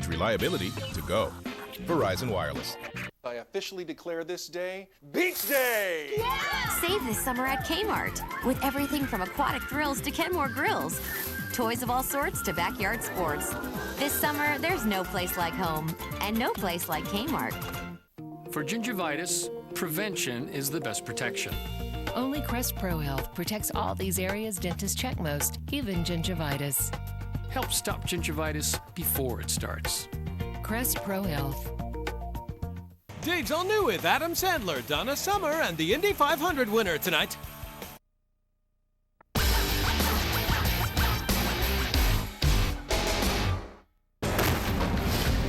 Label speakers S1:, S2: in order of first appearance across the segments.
S1: package reliability to go. Verizon Wireless.
S2: I officially declare this day Beach Day!
S3: Yeah! Save this summer at Kmart with everything from aquatic thrills to Kenmore grills. Toys of all sorts to backyard sports. This summer, there's no place like home and no place like Kmart.
S4: For gingivitis, prevention is the best protection.
S5: Only Crest Pro Health protects all these areas dentists check most, even gingivitis.
S4: Help stop gingivitis before it starts.
S5: Crest Pro Health.
S6: Dave's all new with Adam Sandler, Donna Summer, and the Indy 500 winner tonight.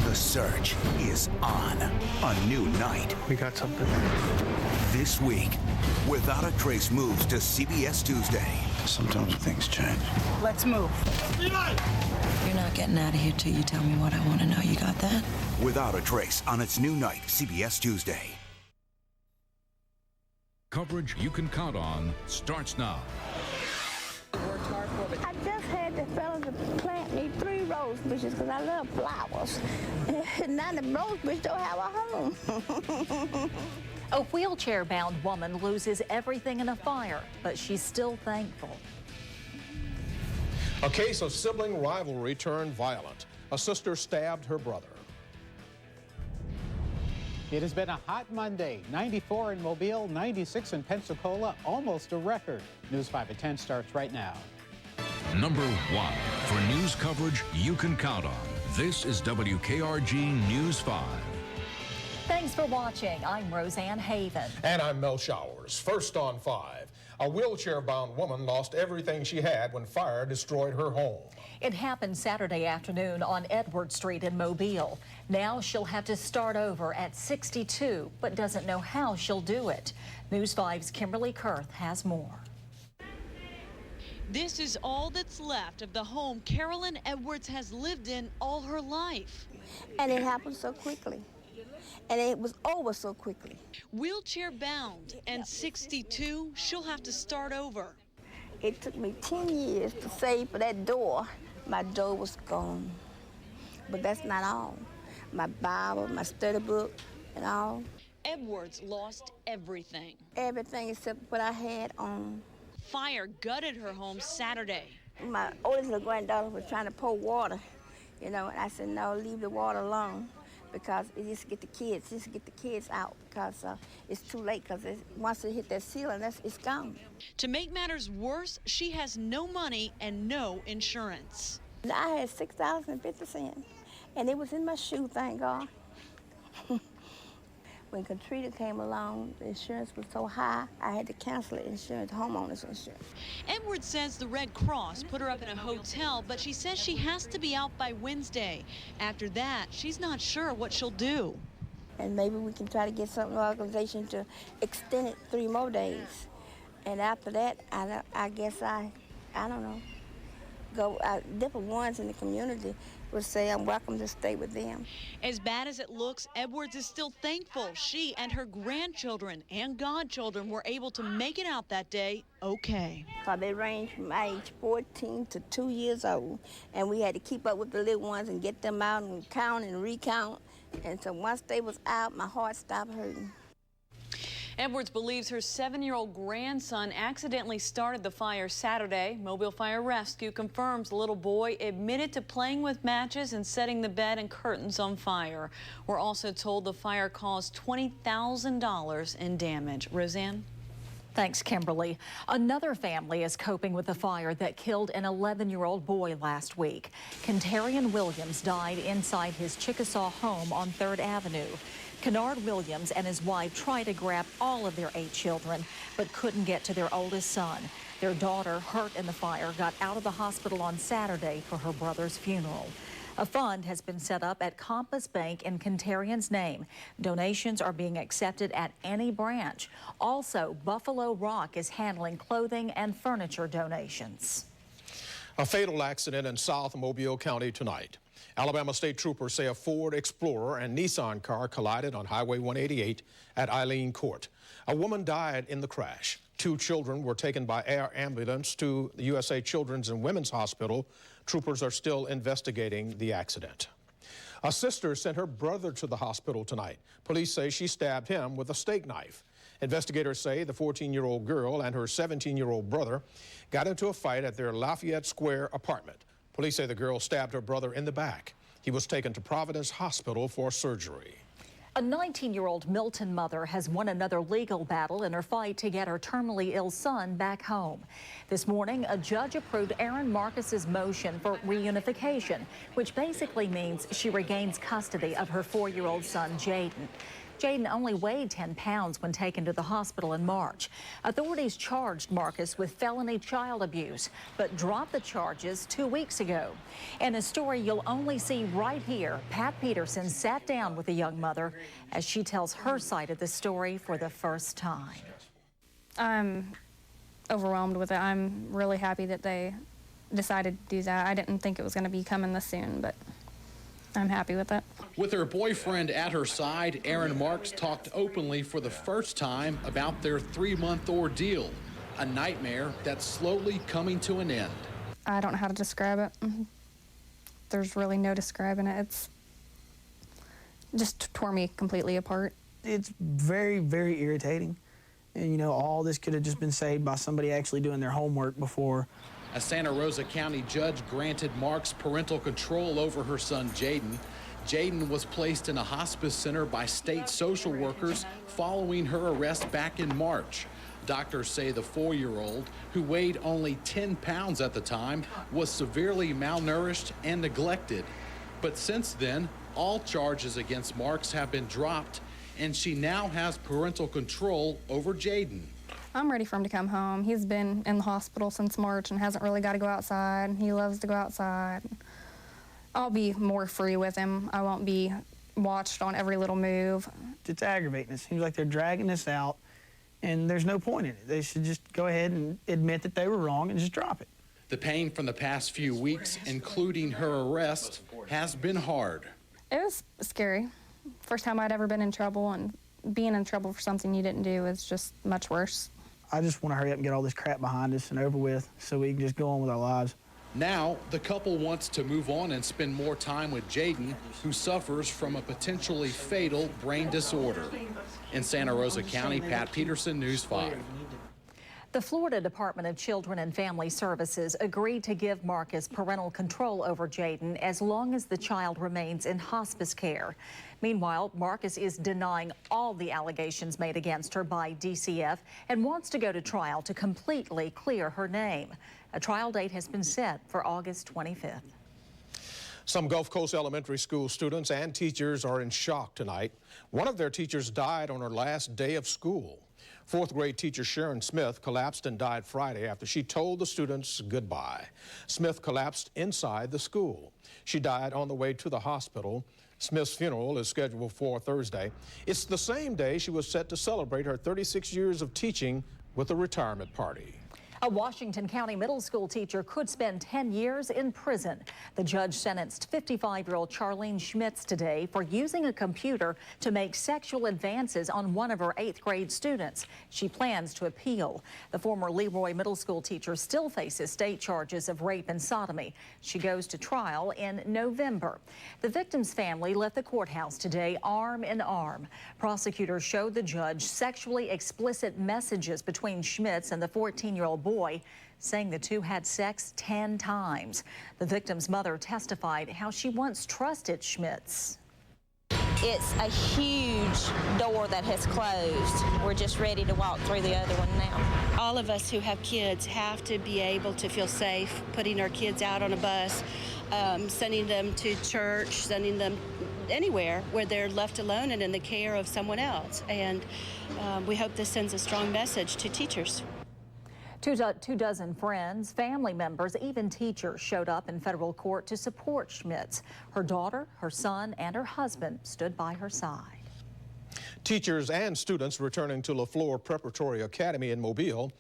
S7: The search is on. A new night.
S8: We got something.
S7: This week, Without a Trace moves to CBS Tuesday.
S8: Sometimes things change.
S9: Let's move.
S10: You're not getting out of here till you tell me what I want to know. You got that?
S7: Without a Trace on its new night, CBS Tuesday.
S11: Coverage you can count on starts now.
S12: I just had the fella to plant me 3 rose bushes because I love flowers. Now the rose bush don't have a home.
S13: A wheelchair-bound woman loses everything in a fire, but she's still thankful.
S2: A case of sibling rivalry turned violent. A sister stabbed her brother.
S14: It has been a hot Monday. 94 in Mobile, 96 in Pensacola, almost a record. News 5 at 10 starts right now.
S11: Number 1 for news coverage you can count on. This is WKRG News 5.
S13: Thanks for watching. I'm Roseanne Haven.
S2: And I'm Mel Showers. First on 5. A wheelchair-bound woman lost everything she had when fire destroyed her home.
S13: It happened Saturday afternoon on Edward Street in Mobile. Now she'll have to start over at 62, but doesn't know how she'll do it. News 5's Kimberly Kurth has more.
S15: This is all that's left of the home Carolyn Edwards has lived in all her life.
S12: And it happened so quickly. And it was over so quickly.
S15: Wheelchair bound and 62, she'll have to start over.
S12: It took me 10 years to save for that door. My door was gone. But that's not all. My Bible, my study book, and all.
S15: Edwards lost everything.
S12: Everything except what I had on.
S15: Fire gutted her home Saturday.
S12: My oldest little granddaughter was trying to pour water, you know, and I said, no, leave the water alone. Because it just get the kids out because it's too late because once it hit that ceiling, it's gone.
S15: To make matters worse, she has no money and no insurance.
S12: I had $6.50 and it was in my shoe, thank God. When Katrina came along, the insurance was so high, I had to cancel the insurance, homeowners insurance.
S15: Edwards says the Red Cross put her up in a hotel, but she says she has to be out by Wednesday. After that, she's not sure what she'll do.
S12: And maybe we can try to get some organization to extend it 3 more days. And after that, I guess I don't know, different ones in the community would say I'm welcome to stay with them.
S15: As bad as it looks, Edwards is still thankful she and her grandchildren and godchildren were able to make it out that day okay.
S12: They range from age 14 to 2 years old, and we had to keep up with the little ones and get them out and count and recount. And so once they was out, my heart stopped hurting.
S15: Edwards believes her 7-year-old grandson accidentally started the fire Saturday. Mobile Fire Rescue confirms the little boy admitted to playing with matches and setting the bed and curtains on fire. We're also told the fire caused $20,000 in damage. Roseanne?
S13: Thanks, Kimberly. Another family is coping with the fire that killed an 11-year-old boy last week. Kentarian Williams died inside his Chickasaw home on 3rd Avenue. Kennard Williams and his wife tried to grab all of their 8 children, but couldn't get to their oldest son. Their daughter, hurt in the fire, got out of the hospital on Saturday for her brother's funeral. A fund has been set up at Compass Bank in Kentarian's name. Donations are being accepted at any branch. Also, Buffalo Rock is handling clothing and furniture donations.
S2: A fatal accident in South Mobile County tonight. Alabama State Troopers say a Ford Explorer and Nissan car collided on Highway 188 at Eileen Court. A woman died in the crash. 2 children were taken by air ambulance to the USA Children's and Women's Hospital. Troopers are still investigating the accident. A sister sent her brother to the hospital tonight. Police say she stabbed him with a steak knife. Investigators say the 14-year-old girl and her 17-year-old brother got into a fight at their Lafayette Square apartment. Police say the girl stabbed her brother in the back. He was taken to Providence Hospital for surgery.
S13: A 19-year-old Milton mother has won another legal battle in her fight to get her terminally ill son back home. This morning, a judge approved Aaron Marcus's motion for reunification, which basically means she regains custody of her 4-year-old son, Jaden. Jaden only weighed 10 pounds when taken to the hospital in March. Authorities charged Marcus with felony child abuse, but dropped the charges 2 weeks ago. In a story you'll only see right here, Pat Peterson sat down with the young mother as she tells her side of the story for the first time.
S8: I'm overwhelmed with it. I'm really happy that they decided to do that. I didn't think it was going to be coming this soon, but I'm happy with it.
S9: With her boyfriend at her side, Aaron Marks talked openly for the first time about their 3-month ordeal, a nightmare that's slowly coming to an end.
S8: I don't know how to describe it. There's really no describing it. It's just tore me completely apart.
S16: It's very, very irritating. And, you know, all this could have just been saved by somebody actually doing their homework before.
S9: A Santa Rosa County judge granted Marks parental control over her son, Jaden. Jaden was placed in a hospice center by state social workers following her arrest back in March. Doctors say the 4-year-old, who weighed only 10 pounds at the time, was severely malnourished and neglected. But since then, all charges against Marks have been dropped, and she now has parental control over Jaden.
S8: I'm ready for him to come home. He's been in the hospital since March and hasn't really got to go outside. He loves to go outside. I'll be more free with him. I won't be watched on every little move.
S16: It's aggravating. It seems like they're dragging this out, and there's no point in it. They should just go ahead and admit that they were wrong and just drop it.
S9: The pain from the past few weeks, including her arrest, has been hard.
S8: It was scary. First time I'd ever been in trouble, and being in trouble for something you didn't do is just much worse.
S16: I just want to hurry up and get all this crap behind us and over with so we can just go on with our lives.
S9: Now, the couple wants to move on and spend more time with Jaden, who suffers from a potentially fatal brain disorder. In Santa Rosa County, Pat Peterson, News 5.
S13: The Florida Department of Children and Family Services agreed to give Marcus parental control over Jaden as long as the child remains in hospice care. Meanwhile, Marcus is denying all the allegations made against her by DCF and wants to go to trial to completely clear her name. A trial date has been set for August 25th.
S2: Some Gulf Coast elementary school students and teachers are in shock tonight. One of their teachers died on her last day of school. 4th grade teacher Sharon Smith collapsed and died Friday after she told the students goodbye. Smith collapsed inside the school. She died on the way to the hospital. Smith's funeral is scheduled for Thursday. It's the same day she was set to celebrate her 36 years of teaching with a retirement party.
S13: A Washington County middle school teacher could spend 10 years in prison. The judge sentenced 55-year-old Charlene Schmitz today for using a computer to make sexual advances on one of her 8th grade students. She plans to appeal. The former Leroy middle school teacher still faces state charges of rape and sodomy. She goes to trial in November. The victim's family left the courthouse today arm in arm. Prosecutors showed the judge sexually explicit messages between Schmitz and the 14-year-old boy, saying the two had sex 10 times. The victim's mother testified how she once trusted Schmitz.
S17: It's a huge door that has closed. We're just ready to walk through the other one now.
S18: All of us who have kids have to be able to feel safe putting our kids out on a bus, sending them to church, sending them anywhere where they're left alone and in the care of someone else. And we hope this sends a strong message to teachers.
S13: 24 friends, family members, even teachers showed up in federal court to support Schmitz. Her daughter, her son, and her husband stood by her side.
S2: Teachers and students returning to LaFleur Preparatory Academy in Mobile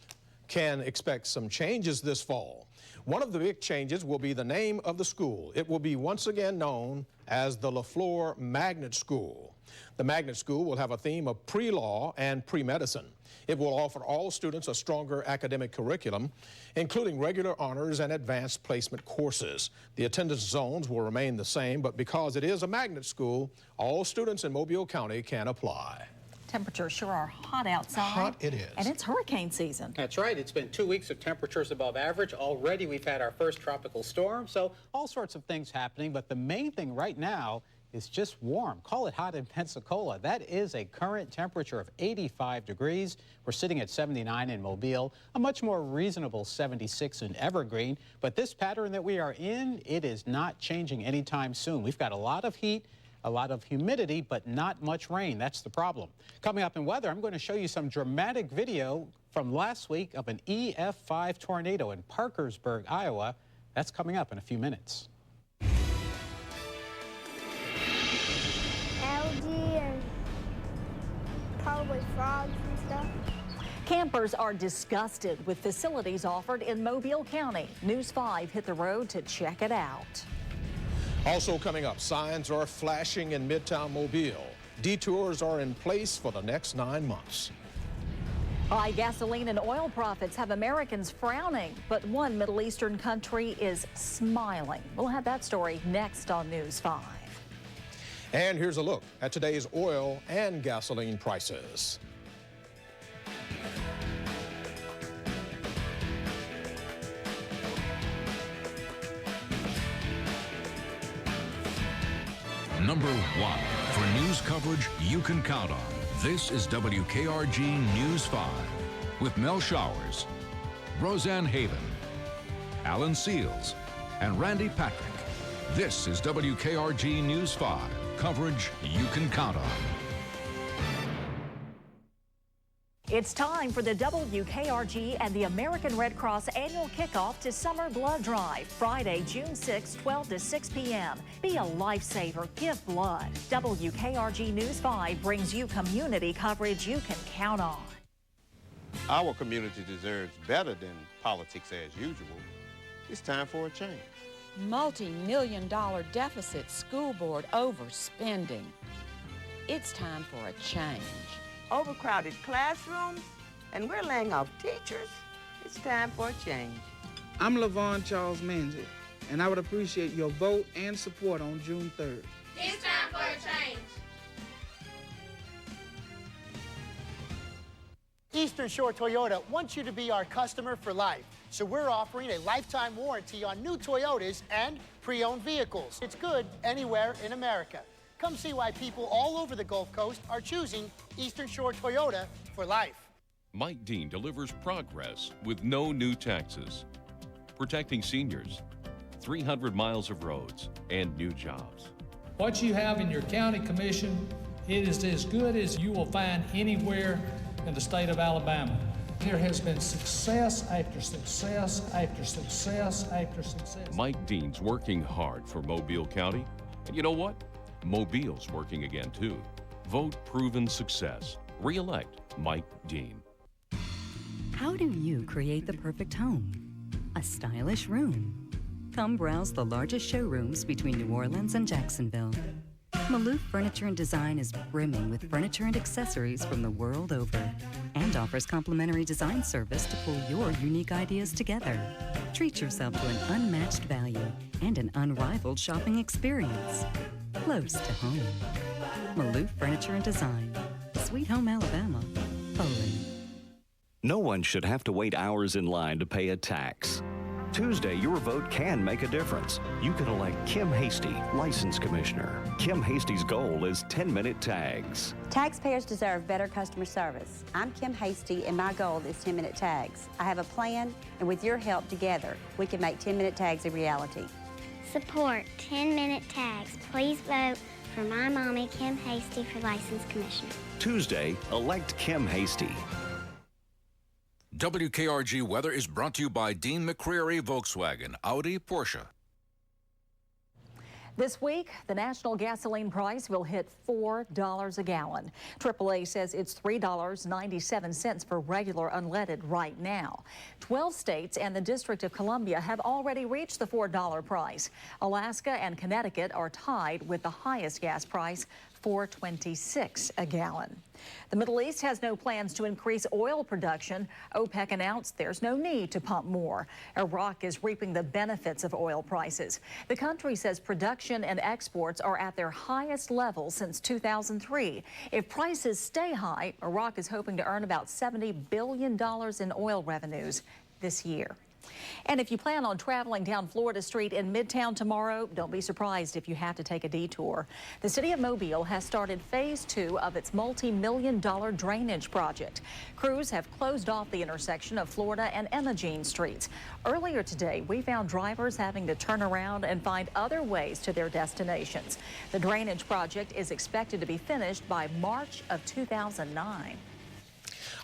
S2: can expect some changes this fall. One of the big changes will be the name of the school. It will be once again known as the LaFleur Magnet School. The Magnet School will have a theme of pre-law and pre-medicine. It will offer all students a stronger academic curriculum, including regular honors and advanced placement courses. The attendance zones will remain the same, but because it is a magnet school, all students in Mobile County can apply.
S13: Temperatures sure are hot outside.
S2: Hot it is.
S13: And it's hurricane season.
S14: That's right. It's been 2 weeks of temperatures above average. Already we've had our first tropical storm, so all sorts of things happening. But the main thing right now is just warm. Call it hot in Pensacola. That is a current temperature of 85 degrees. We're sitting at 79 in Mobile, a much more reasonable 76 in Evergreen. But this pattern that we are in, it is not changing anytime soon. We've got a lot of heat, a lot of humidity, but not much rain. That's the problem. Coming up in weather, I'm going to show you some dramatic video from last week of an EF5 tornado in Parkersburg, Iowa. That's coming up in a few minutes.
S12: Algae and probably frogs and stuff.
S13: Campers are disgusted with facilities offered in Mobile County. News 5 hit the road to check it out.
S2: Also coming up, signs are flashing in Midtown Mobile. Detours are in place for the next 9 months.
S13: High gasoline and oil profits have Americans frowning, but one Middle Eastern country is smiling. We'll have that story next on News 5.
S2: And here's a look at today's oil and gasoline prices.
S11: Number 1 for news coverage you can count on. This is WKRG News 5 with Mel Showers, Roseanne Haven, Alan Seals, and Randy Patrick. This is WKRG News 5, coverage you can count on.
S13: It's time for the WKRG and the American Red Cross annual kickoff to Summer Blood Drive, Friday, June 6, 12 to 6 p.m. Be a lifesaver. Give blood. WKRG News 5 brings you community coverage you can count on.
S19: Our community deserves better than politics as usual. It's time for a change.
S20: Multi-million-dollar deficit, school board overspending. It's time for a change.
S21: Overcrowded classrooms, and we're laying off teachers. It's time for a change.
S22: I'm LaVon Charles Manzi, and I would appreciate your vote and support on June 3rd.
S23: It's time for a change.
S24: Eastern Shore Toyota wants you to be our customer for life, so we're offering a lifetime warranty on new Toyotas and pre-owned vehicles. It's good anywhere in America. Come see why people all over the Gulf Coast are choosing Eastern Shore Toyota for life.
S25: Mike Dean delivers progress with no new taxes, protecting seniors, 300 miles of roads, and new jobs.
S26: What you have in your county commission, it is as good as you will find anywhere in the state of Alabama. There has been success after success after success after success.
S25: Mike Dean's working hard for Mobile County, and you know what? Mobile's working again, too. Vote proven success. Re-elect Mike Dean.
S27: How do you create the perfect home? A stylish room. Come browse the largest showrooms between New Orleans and Jacksonville. Maloof Furniture and Design is brimming with furniture and accessories from the world over and offers complimentary design service to pull your unique ideas together. Treat yourself to an unmatched value and an unrivaled shopping experience. Close to home. Maloof Furniture and Design, Sweet Home, Alabama, Foley.
S28: No one should have to wait hours in line to pay a tax. Tuesday, your vote can make a difference. You can elect Kim Hasty, License Commissioner. Kim Hasty's goal is 10-minute tags.
S29: Taxpayers deserve better customer service. I'm Kim Hasty, and my goal is 10-minute tags. I have a plan, and with your help together, we can make 10-minute tags a reality.
S30: Support 10-minute tags. Please vote for my mommy, Kim Hasty, for License Commissioner.
S28: Tuesday, elect Kim Hasty.
S11: WKRG weather is brought to you by Dean McCreary Volkswagen, Audi, Porsche.
S13: This week, the national gasoline price will hit $4 a gallon. AAA says it's $3.97 for regular unleaded right now. 12 states and the District of Columbia have already reached the $4 price. Alaska and Connecticut are tied with the highest gas price, $4.26 a gallon. The Middle East has no plans to increase oil production. OPEC announced there's no need to pump more. Iraq is reaping the benefits of oil prices. The country says production and exports are at their highest level since 2003. If prices stay high, Iraq is hoping to earn about $70 billion in oil revenues this year. And if you plan on traveling down Florida Street in Midtown tomorrow, don't be surprised if you have to take a detour. The city of Mobile has started phase 2 of its multi-million-dollar drainage project. Crews have closed off the intersection of Florida and Imogene Streets. Earlier today, we found drivers having to turn around and find other ways to their destinations. The drainage project is expected to be finished by March of 2009.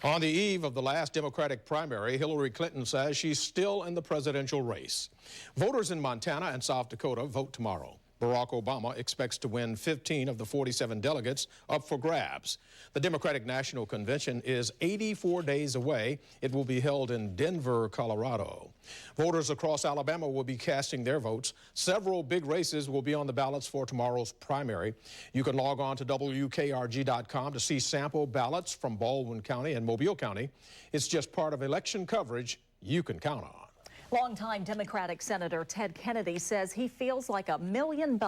S2: On the eve of the last Democratic primary, Hillary Clinton says she's still in the presidential race. Voters in Montana and South Dakota vote tomorrow. Barack Obama expects to win 15 of the 47 delegates up for grabs. The Democratic National Convention is 84 days away. It will be held in Denver, Colorado. Voters across Alabama will be casting their votes. Several big races will be on the ballots for tomorrow's primary. You can log on to WKRG.com to see sample ballots from Baldwin County and Mobile County. It's just part of election coverage you can count on.
S13: Longtime Democratic Senator Ted Kennedy says he feels like $1 million.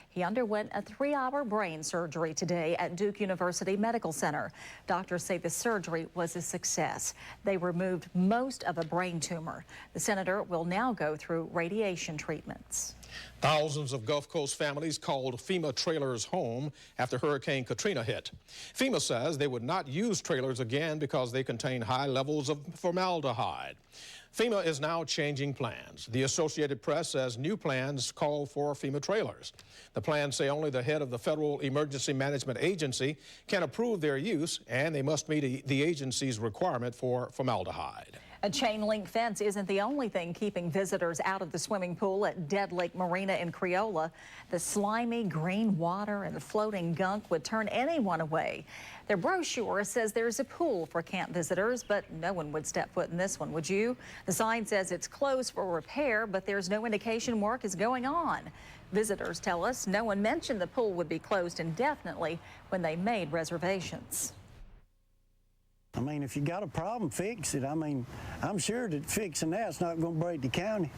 S13: He underwent a 3-hour brain surgery today at Duke University Medical Center. Doctors say the surgery was a success. They removed most of a brain tumor. The senator will now go through radiation treatments.
S2: Thousands of Gulf Coast families called FEMA trailers home after Hurricane Katrina hit. FEMA says they would not use trailers again because they contain high levels of formaldehyde. FEMA is now changing plans. The Associated Press says new plans call for FEMA trailers. The plans say only the head of the Federal Emergency Management Agency can approve their use, and they must meet the agency's requirement for formaldehyde.
S13: A chain-link fence isn't the only thing keeping visitors out of the swimming pool at Dead Lake Marina in Creola. The slimy green water and floating gunk would turn anyone away. Their brochure says there's a pool for camp visitors, but no one would step foot in this one, would you? The sign says it's closed for repair, but there's no indication work is going on. Visitors tell us no one mentioned the pool would be closed indefinitely when they made reservations.
S1: I mean, if you got a problem, fix it. I mean, I'm sure that fixing that's not going to break the county.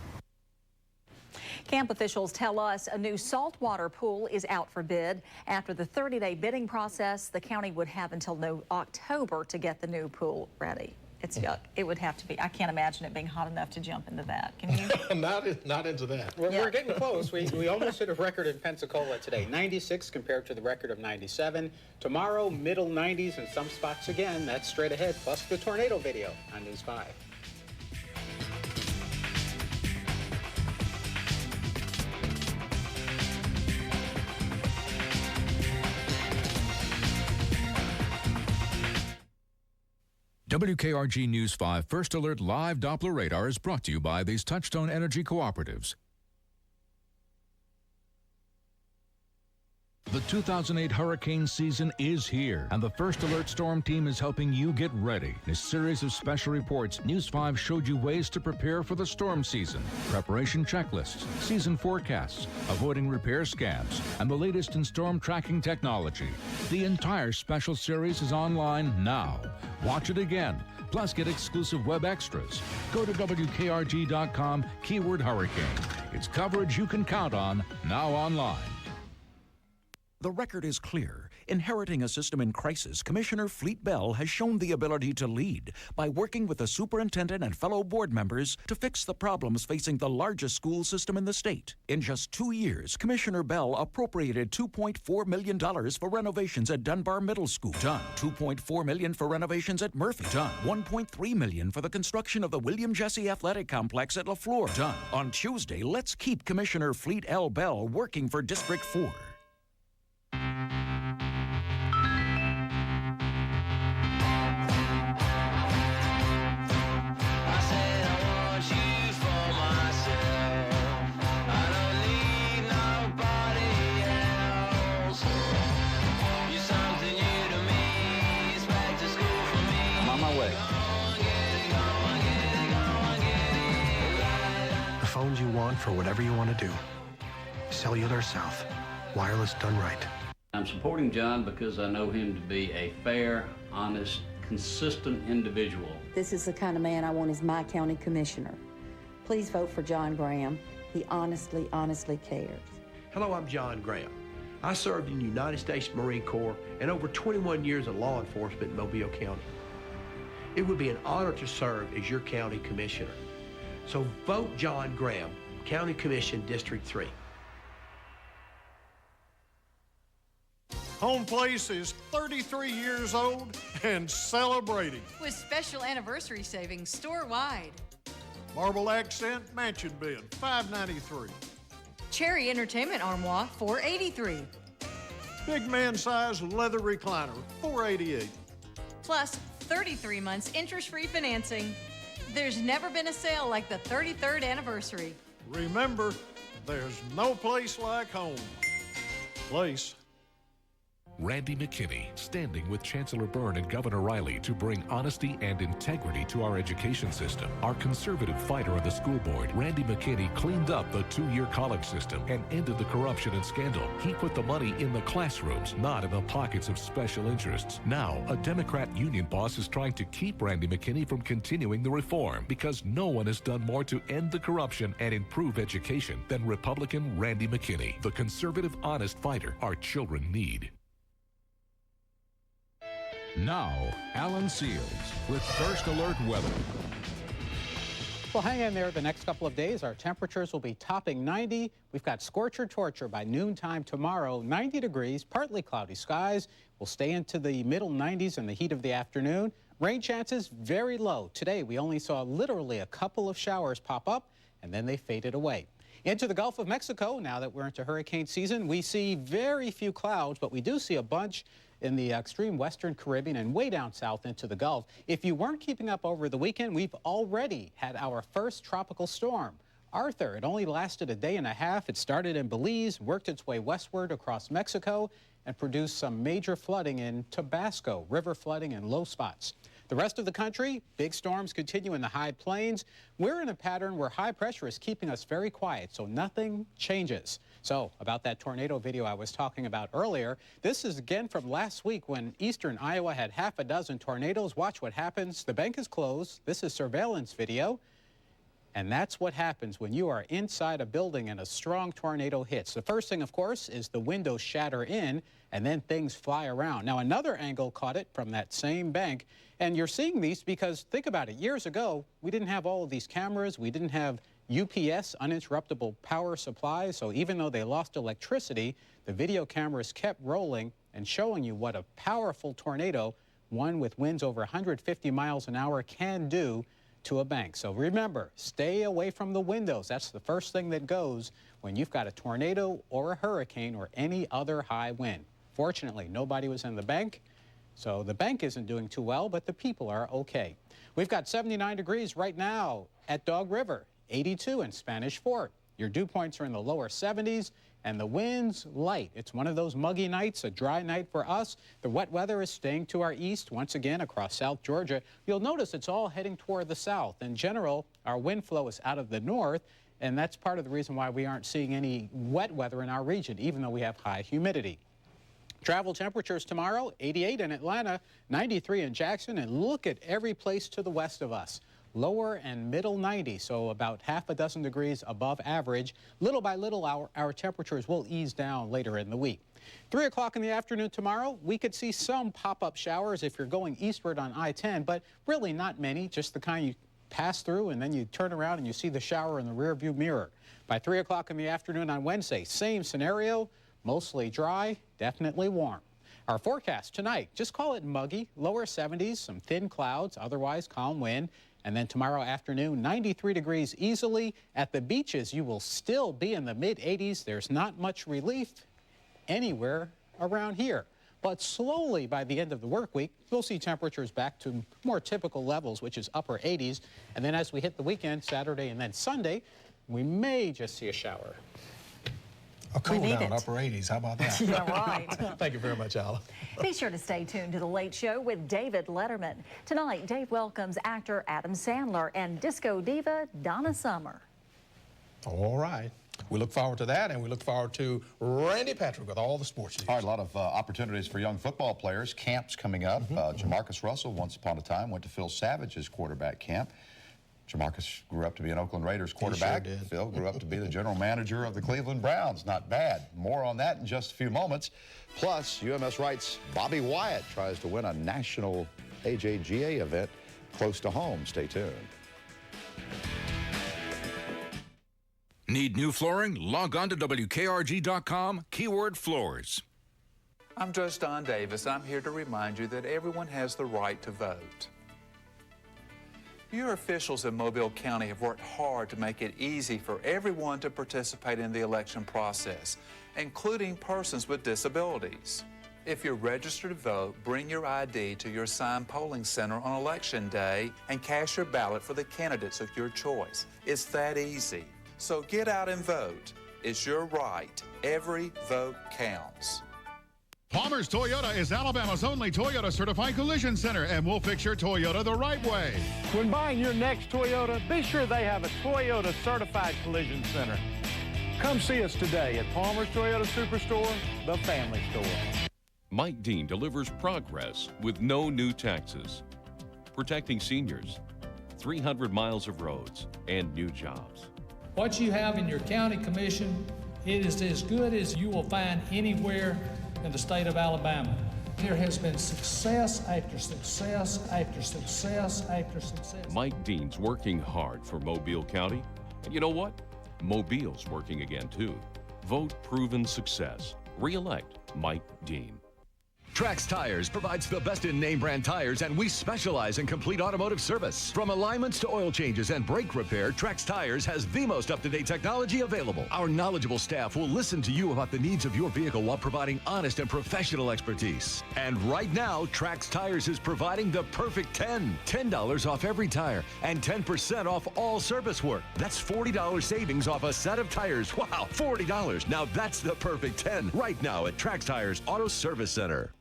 S13: Camp officials tell us a new saltwater pool is out for bid. After the 30-day bidding process, the county would have until October to get the new pool ready. It's yuck. It would have to be. I can't imagine it being hot enough to jump into that. Can you?
S2: Not into that.
S14: We're getting close. We almost hit a record in Pensacola today. 96 compared to the record of 97. Tomorrow, middle 90s in some spots again. That's straight ahead, plus the tornado video on News 5.
S11: WKRG News 5 First Alert Live Doppler Radar is brought to you by these Touchstone Energy Cooperatives. The 2008 hurricane season is here, and the First Alert Storm Team is helping you get ready. In a series of special reports, News 5 showed you ways to prepare for the storm season, preparation checklists, season forecasts, avoiding repair scams, and the latest in storm tracking technology. The entire special series is online now. Watch it again, plus get exclusive web extras. Go to WKRG.com, keyword hurricane. It's coverage you can count on, now online.
S3: The record is clear. Inheriting a system in crisis, Commissioner Fleet Bell has shown the ability to lead by working with the superintendent and fellow board members to fix the problems facing the largest school system in the state. In just 2 years, Commissioner Bell appropriated $2.4 million for renovations at Dunbar Middle School. Done. $2.4 million for renovations at Murphy. Done. $1.3 million for the construction of the William Jesse Athletic Complex at LaFleur. Done. On Tuesday, let's keep Commissioner Fleet L. Bell working for District 4.
S4: for whatever you want to do. Cellular South. Wireless done right.
S5: I'm supporting John because I know him to be a fair, honest, consistent individual.
S20: This is the kind of man I want as my county commissioner. Please vote for John Graham. He honestly cares.
S4: Hello, I'm John Graham. I served in the United States Marine Corps and over 21 years of law enforcement in Mobile County. It would be an honor to serve as your county commissioner. So vote John Graham, County Commission District 3.
S6: Home Place is 33 years old and celebrating.
S7: With special anniversary savings store-wide.
S6: Marble accent mansion bed, $593.
S7: Cherry entertainment armoire, $483.
S6: Big man size leather recliner, $488.
S7: Plus 33 months interest-free financing. There's never been a sale like the 33rd anniversary.
S6: Remember, there's no place like home. Place.
S8: Randy McKinney, standing with Chancellor Byrne and Governor Riley to bring honesty and integrity to our education system. Our conservative fighter on the school board, Randy McKinney, cleaned up the two-year college system and ended the corruption and scandal. He put the money in the classrooms, not in the pockets of special interests. Now, a Democrat union boss is trying to keep Randy McKinney from continuing the reform because no one has done more to end the corruption and improve education than Republican Randy McKinney, the conservative, honest fighter our children need.
S11: Now, Alan Seals with First Alert Weather.
S14: Well, hang in there the next couple of days. Our temperatures will be topping 90. We've got scorcher torture by noontime tomorrow, 90 degrees, partly cloudy skies. We'll stay into the middle 90s in the heat of the afternoon. Rain chances very low. Today, we only saw literally a couple of showers pop up, and then they faded away. Into the Gulf of Mexico, now that we're into hurricane season, we see very few clouds, but we do see a bunch in the extreme western Caribbean and way down south into the Gulf. If you weren't keeping up over the weekend, we've already had our first tropical storm. Arthur, it only lasted a day and a half. It started in Belize, worked its way westward across Mexico, and produced some major flooding in Tabasco, river flooding and low spots. The rest of the country, big storms continue in the high plains. We're in a pattern where high pressure is keeping us very quiet, so nothing changes. So, about that tornado video I was talking about earlier, this is again from last week when eastern Iowa had half a dozen tornadoes. Watch what happens. The bank is closed. This is surveillance video. And that's what happens when you are inside a building and a strong tornado hits. The first thing, of course, is the windows shatter in, and then things fly around. Now, another angle caught it from that same bank. And you're seeing these because, think about it, years ago, we didn't have all of these cameras. We didn't have UPS, uninterruptible power supplies. So even though they lost electricity, the video cameras kept rolling and showing you what a powerful tornado, one with winds over 150 miles an hour, can do to a bank. So remember, stay away from the windows. That's the first thing that goes when you've got a tornado or a hurricane or any other high wind. Fortunately, nobody was in the bank, so the bank isn't doing too well, but the people are okay. We've got 79 degrees right now at Dog River, 82 in Spanish Fort. Your dew points are in the lower 70s, and the wind's light. It's one of those muggy nights, a dry night for us. The wet weather is staying to our east once again across South Georgia. You'll notice it's all heading toward the south. In general, our wind flow is out of the north, and that's part of the reason why we aren't seeing any wet weather in our region, even though we have high humidity. Travel temperatures tomorrow, 88 in Atlanta, 93 in Jackson, and look at every place to the west of us. Lower and middle 90s, so about half a dozen degrees above average. Little by little, our temperatures will ease down later in the week. 3 o'clock in the afternoon tomorrow, we could see some pop-up showers if you're going eastward on I-10, but really not many, just the kind you pass through and then you turn around and you see the shower in the rearview mirror. By 3 o'clock in the afternoon on Wednesday, same scenario, mostly dry, definitely warm. Our forecast tonight, just call it muggy, lower 70s, some thin clouds, otherwise calm wind. And then tomorrow afternoon, 93 degrees easily. At the beaches, you will still be in the mid-80s. There's not much relief anywhere around here. But slowly, by the end of the work week, we'll see temperatures back to more typical levels, which is upper 80s. And then as we hit the weekend, Saturday and then Sunday, we may just see a shower.
S2: A cool down, upper 80s. How about that?
S13: Yeah, right.
S2: Thank you very much, Alan.
S13: Be sure to stay tuned to The Late Show with David Letterman. Tonight, Dave welcomes actor Adam Sandler and disco diva Donna Summer.
S2: All right. We look forward to that, and we look forward to Randy Patrick with all the sports news.
S9: All right, a lot of opportunities for young football players. Camps coming up. Jamarcus Russell, once upon a time, went to Phil Savage's quarterback camp. Jamarcus grew up to be an Oakland Raiders quarterback.
S2: He sure did.
S9: Phil grew up to be the general manager of the Cleveland Browns. Not bad. More on that in just a few moments. Plus, UMS Wright's Bobby Wyatt tries to win a national AJGA event close to home. Stay tuned.
S11: Need new flooring? Log on to WKRG.com, keyword floors.
S10: I'm Judge Don Davis. I'm here to remind you that everyone has the right to vote. Your officials in Mobile County have worked hard to make it easy for everyone to participate in the election process, including persons with disabilities. If you're registered to vote, bring your ID to your assigned polling center on Election Day and cast your ballot for the candidates of your choice. It's that easy. So get out and vote. It's your right. Every vote counts.
S12: Palmer's Toyota is Alabama's only Toyota certified collision center, and we'll fix your Toyota the right way.
S15: When buying your next Toyota, be sure they have a Toyota certified collision center. Come see us today at Palmer's Toyota Superstore, the family store.
S25: Mike Dean delivers progress with no new taxes, protecting seniors, 300 miles of roads, and new jobs.
S26: What you have in your county commission, it is as good as you will find anywhere in the state of Alabama. There has been success after success after success after success.
S25: Mike Dean's working hard for Mobile County. And you know what? Mobile's working again, too. Vote proven success. Re-elect Mike Dean.
S16: Trax Tires provides the best in name brand tires, and we specialize in complete automotive service. From alignments to oil changes and brake repair, Trax Tires has the most up-to-date technology available. Our knowledgeable staff will listen to you about the needs of your vehicle while providing honest and professional expertise. And right now, Trax Tires is providing the perfect 10. $10 off every tire and 10% off all service work. That's $40 savings off a set of tires. Wow, $40. Now that's the perfect 10 right now at Trax Tires Auto Service Center.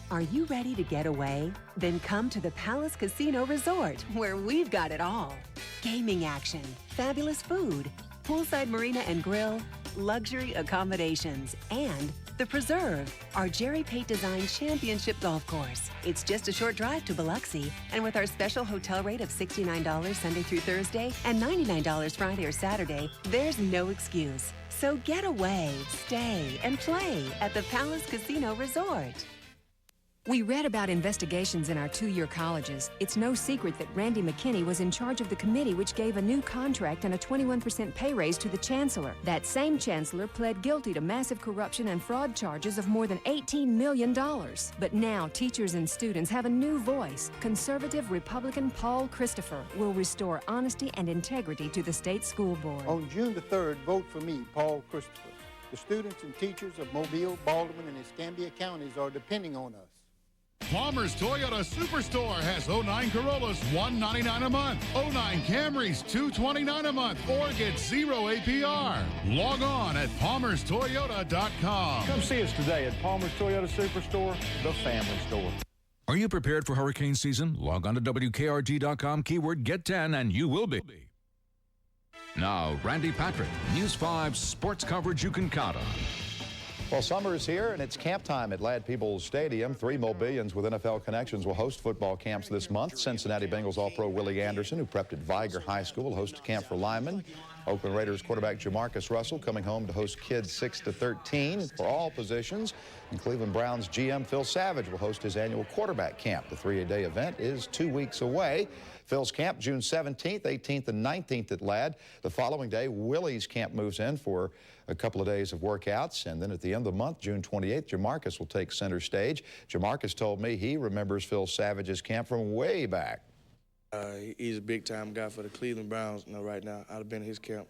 S17: Are you ready to get away? Then come to the Palace Casino Resort, where we've got it all. Gaming action, fabulous food, poolside marina and grill, luxury accommodations, and The Preserve, our Jerry Pate designed championship golf course. It's just a short drive to Biloxi, and with our special hotel rate of $69 Sunday through Thursday and $99 Friday or Saturday, there's no excuse. So get away, stay, and play at the Palace Casino Resort.
S18: We read about investigations in our two-year colleges. It's no secret that Randy McKinney was in charge of the committee which gave a new contract and a 21% pay raise to the chancellor. That same chancellor pled guilty to massive corruption and fraud charges of more than $18 million. But now teachers and students have a new voice. Conservative Republican Paul Christopher will restore honesty and integrity to the state school board.
S19: On June the 3rd, vote for me, Paul Christopher. The students and teachers of Mobile, Baldwin, and Escambia counties are depending on us.
S12: Palmer's Toyota Superstore has 09 Corollas $199 a month, 09 Camrys $229 a month, or get 0 APR. Log on at palmerstoyota.com.
S15: Come see us today at Palmer's Toyota Superstore, the family store.
S11: Are you prepared for hurricane season? Log on to WKRG.com, keyword get 10, and you will be. Now, Randy Patrick, News 5 sports coverage you can count on.
S9: Well, summer is here, and it's camp time at Ladd-Peebles Stadium. 3 Mobilians with NFL connections will host football camps this month. Cincinnati Bengals All-Pro Willie Anderson, who prepped at Viger High School, will host a camp for linemen. Oakland Raiders quarterback Jamarcus Russell coming home to host kids 6 to 13 for all positions. And Cleveland Browns GM Phil Savage will host his annual quarterback camp. The 3-day event is 2 weeks away. Phil's camp June 17th, 18th, and 19th at Ladd. The following day, Willie's camp moves in for a couple of days of workouts. And then at the end of the month, June 28th, Jamarcus will take center stage. Jamarcus told me he remembers Phil Savage's camp from way back.
S21: He's a big-time guy for the Cleveland Browns right now. I've been at his camp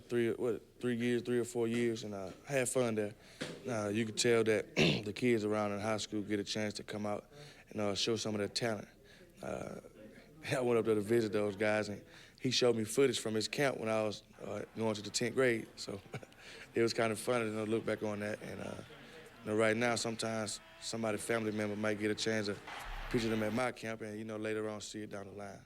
S21: 3 or 4 years, and I had fun there. You could tell that the kids around in high school get a chance to come out and show some of their talent. I went up there to visit those guys, and he showed me footage from his camp when I was going to the 10th grade. So it was kind of funny to look back on that. And right now, sometimes somebody's family member might get a chance to picture them at my camp and, later on see it down the line.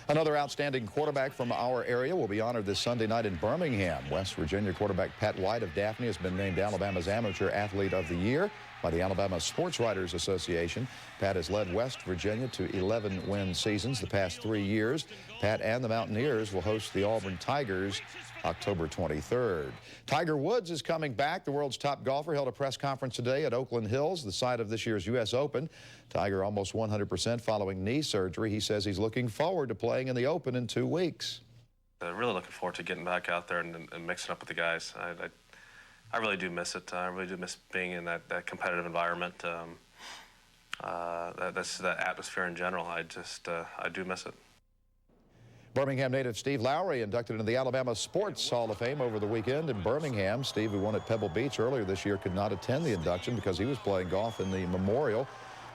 S9: Another outstanding quarterback from our area will be honored this Sunday night in Birmingham. West Virginia quarterback Pat White of Daphne has been named Alabama's Amateur Athlete of the Year by the Alabama Sports Writers Association. Pat has led West Virginia to 11-win seasons the past 3 years. Pat and the Mountaineers will host the Auburn Tigers October 23rd. Tiger Woods is coming back. The world's top golfer held a press conference today at Oakland Hills, the site of this year's U.S. Open. Tiger almost 100% following knee surgery. He says he's looking forward to playing in the Open in 2 weeks.
S1: Really looking forward to getting back out there and mixing up with the guys. I really do miss it. I really do miss being in that competitive environment. That's that atmosphere in general. I do miss it.
S9: Birmingham native Steve Lowry inducted into the Alabama Sports Hall of Fame over the weekend in Birmingham. Steve, who won at Pebble Beach earlier this year, could not attend the induction because he was playing golf in the Memorial.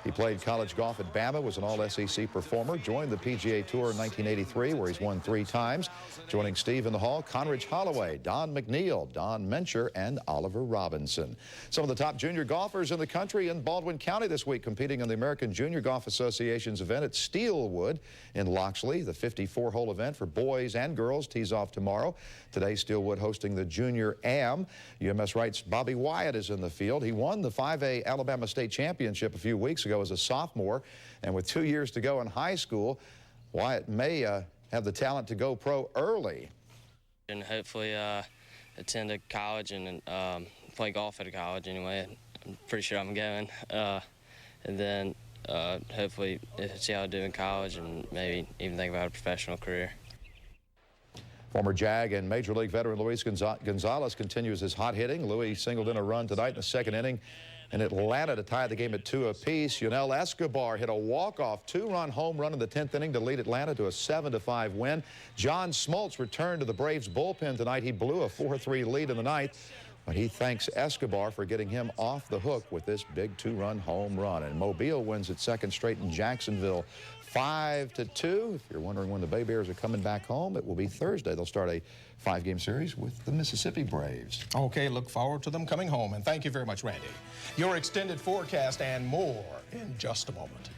S9: He played college golf at Bama, was an All-SEC performer, joined the PGA Tour in 1983, where he's won 3 times. Joining Steve in the hall, Conridge Holloway, Don McNeil, Don Mencher, and Oliver Robinson. Some of the top junior golfers in the country in Baldwin County this week competing in the American Junior Golf Association's event at Steelwood in Loxley. The 54-hole event for boys and girls tees off tomorrow. Today, Steelwood hosting the Junior Am. UMS Wright's Bobby Wyatt is in the field. He won the 5A Alabama State Championship a few weeks ago as a sophomore, and with 2 years to go in high school, Wyatt may have the talent to go pro early.
S3: And hopefully attend a college and play golf at a college anyway. I'm pretty sure I'm going. And then hopefully see how I do in college and maybe even think about a professional career.
S9: Former Jag and Major League veteran Luis Gonzalez continues his hot hitting. Luis singled in a run tonight in the second inning in Atlanta to tie the game at 2 apiece. Yunel Escobar hit a walk-off 2-run home run in the 10th inning to lead Atlanta to a 7-5 win. John Smoltz returned to the Braves bullpen tonight. He blew a 4-3 lead in the ninth, but he thanks Escobar for getting him off the hook with this big 2-run home run. And Mobile wins its second straight in Jacksonville, 5-2. If you're wondering when the Bay Bears are coming back home, it will be Thursday. They'll start a 5-game series with the Mississippi Braves.
S2: Okay, look forward to them coming home, and thank you very much, Randy. Your extended forecast and more in just a moment.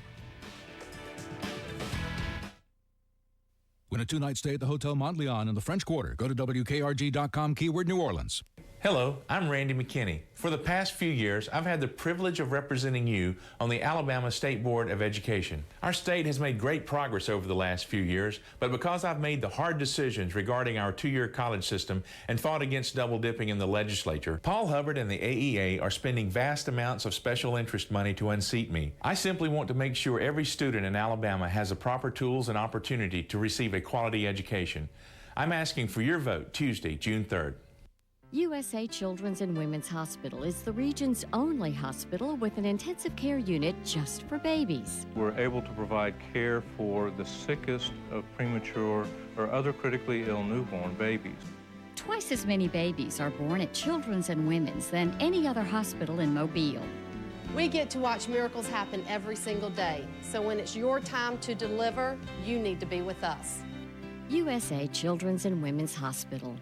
S11: Win a 2-night stay at the Hotel Montleon in the French Quarter. Go to WKRG.com, keyword New Orleans.
S5: Hello, I'm Randy McKinney. For the past few years, I've had the privilege of representing you on the Alabama State Board of Education. Our state has made great progress over the last few years, but because I've made the hard decisions regarding our 2-year college system and fought against double dipping in the legislature, Paul Hubbard and the AEA are spending vast amounts of special interest money to unseat me. I simply want to make sure every student in Alabama has the proper tools and opportunity to receive a quality education. I'm asking for your vote Tuesday, June 3rd.
S22: USA Children's and Women's Hospital is the region's only hospital with an intensive care unit just for babies.
S23: We're able to provide care for the sickest of premature or other critically ill newborn babies.
S22: Twice as many babies are born at Children's and Women's than any other hospital in Mobile.
S24: We get to watch miracles happen every single day. So when it's your time to deliver, you need to be with us.
S22: USA Children's and Women's Hospital.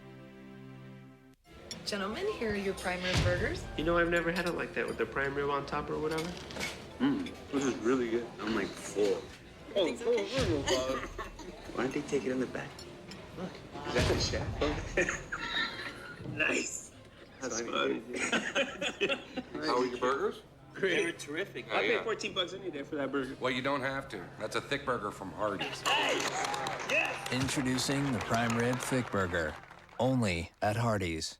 S27: Gentlemen, here are your prime rib burgers.
S28: You know, I've never had it like that with the prime rib on top or whatever. This is really good. I'm like full. Oh, why don't they take it in the back? Look, is that the shaft? Nice. That's fun.
S29: How are your burgers?
S28: Great. They were terrific. I paid $14 any day for that burger.
S29: Well, you don't have to. That's a thick burger from Hardee's.
S28: Hey! Yes!
S30: Introducing the Prime Rib Thick Burger, only at Hardee's.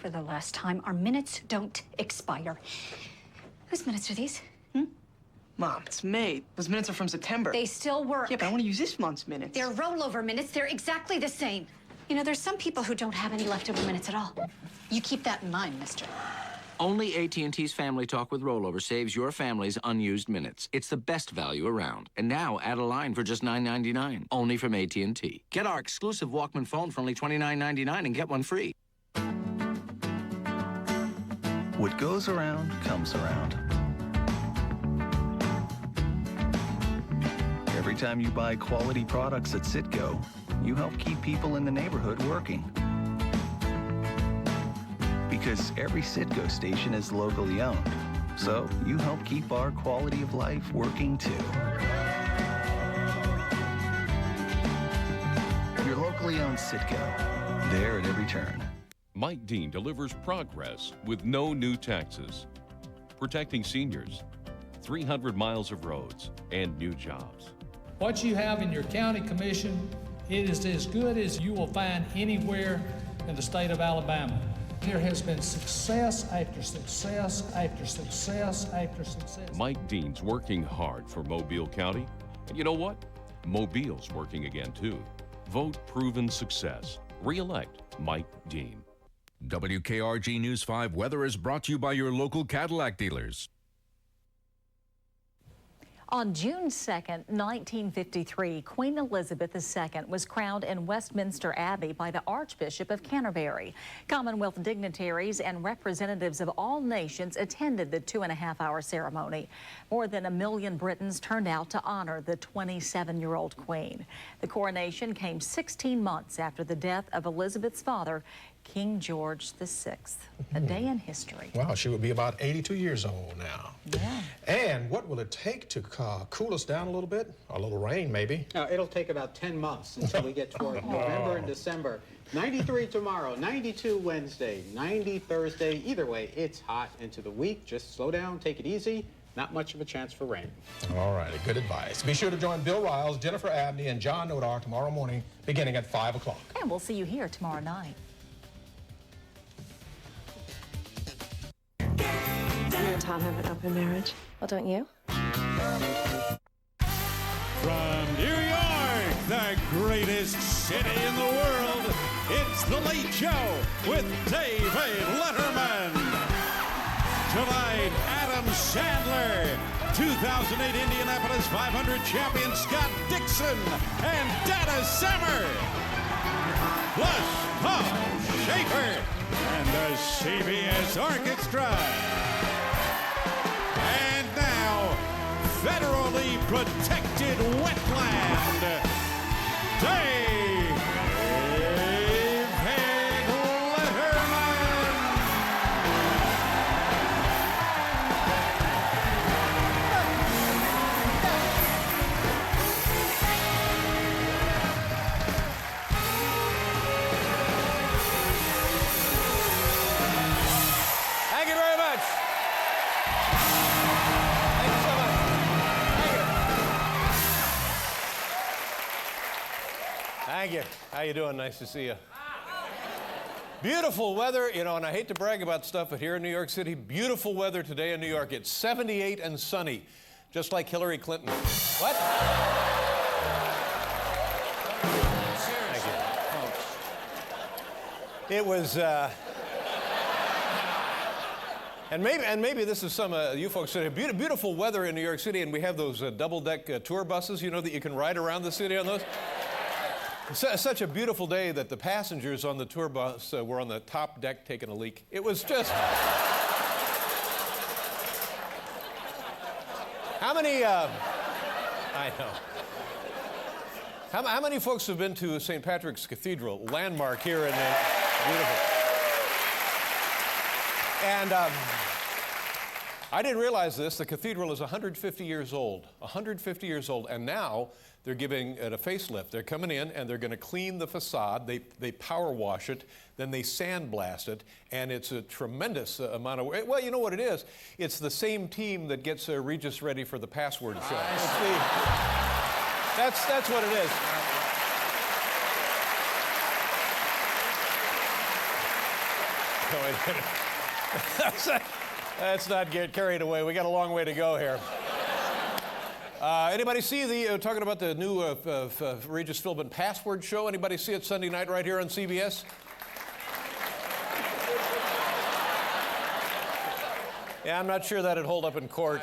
S31: For the last time, our minutes don't expire. Whose minutes are these?
S28: Mom, it's May. Those minutes are from September.
S31: They still work.
S28: Yeah, but I want to use this month's minutes.
S31: They're rollover minutes. They're exactly the same. You know, there's some people who don't have any leftover minutes at all. You keep that in mind, mister.
S32: Only AT&T's Family Talk with Rollover saves your family's unused minutes. It's the best value around. And now add a line for just $9.99, only from AT&T. Get our exclusive Walkman phone for only $29.99 and get one free.
S30: What goes around comes around. Every time you buy quality products at Citgo, you help keep people in the neighborhood working. Because every Citgo station is locally owned, so you help keep our quality of life working too. locally owned Citgo. There at every turn.
S4: Mike Dean delivers progress with no new taxes, protecting seniors, 300 miles of roads, and new jobs.
S6: What you have in your county commission, it is as good as you will find anywhere in the state of Alabama. There has been success after success after success after success.
S4: Mike Dean's working hard for Mobile County. And you know what? Mobile's working again, too. Vote proven success. Re-elect Mike Dean.
S11: WKRG News 5 weather is brought to you by your local Cadillac dealers.
S7: On June 2nd, 1953, Queen Elizabeth II was crowned in Westminster Abbey by the Archbishop of Canterbury. Commonwealth dignitaries and representatives of all nations attended the 2.5-hour ceremony. More than 1 million Britons turned out to honor the 27-year-old Queen. The coronation came 16 months after the death of Elizabeth's father, King George VI. A day in history.
S2: Wow, she would be about 82 years old now.
S7: Yeah.
S2: And what will it take to cool us down a little bit? A little rain, maybe?
S8: It'll take about 10 months until we get toward November and December. 93 tomorrow, 92 Wednesday, 90 Thursday. Either way, it's hot into the week. Just slow down, take it easy. Not much of a chance for rain.
S2: All right, good advice. Be sure to join Bill Riles, Jennifer Abney, and John Nodar tomorrow morning, beginning at 5 o'clock.
S7: And we'll see you here tomorrow night.
S10: You and Tom have an open marriage. Well, don't you?
S13: From New York, the greatest city in the world, it's The Late Show with David Letterman. Tonight, Adam Sandler, 2008 Indianapolis 500 champion Scott Dixon, and Dana Summer. Plus, Paul Schaefer and the CBS Orchestra. And now, federally protected wetland, David Letterman.
S14: Thank you very much. Thank you so much. Thank you. How you doing? Nice to see you. Beautiful weather, you know, and I hate to brag about stuff, but here in New York City, beautiful weather today in New York. It's 78 and sunny, just like Hillary Clinton. What? Thank you. It was, and maybe this is some you folks said beautiful weather in New York City, and we have those double-deck tour buses, you know, that you can ride around the city on those. Such a beautiful day that the passengers on the tour bus were on the top deck taking a leak. It was just. How many? I know. How many folks have been to St. Patrick's Cathedral, landmark here in beautiful? And I didn't realize this. The cathedral is 150 years old. 150 years old, and now they're giving it a facelift. They're coming in and they're going to clean the facade. They power wash it, then they sandblast it, and it's a tremendous amount of work. Well, you know what it is? It's the same team that gets Regis ready for the Password show. That's what it is. No, let's not get carried away. We got a long way to go here. Anybody see talking about the new Regis Philbin Password show? Anybody see it Sunday night right here on CBS? Yeah, I'm not sure that'd hold up in court.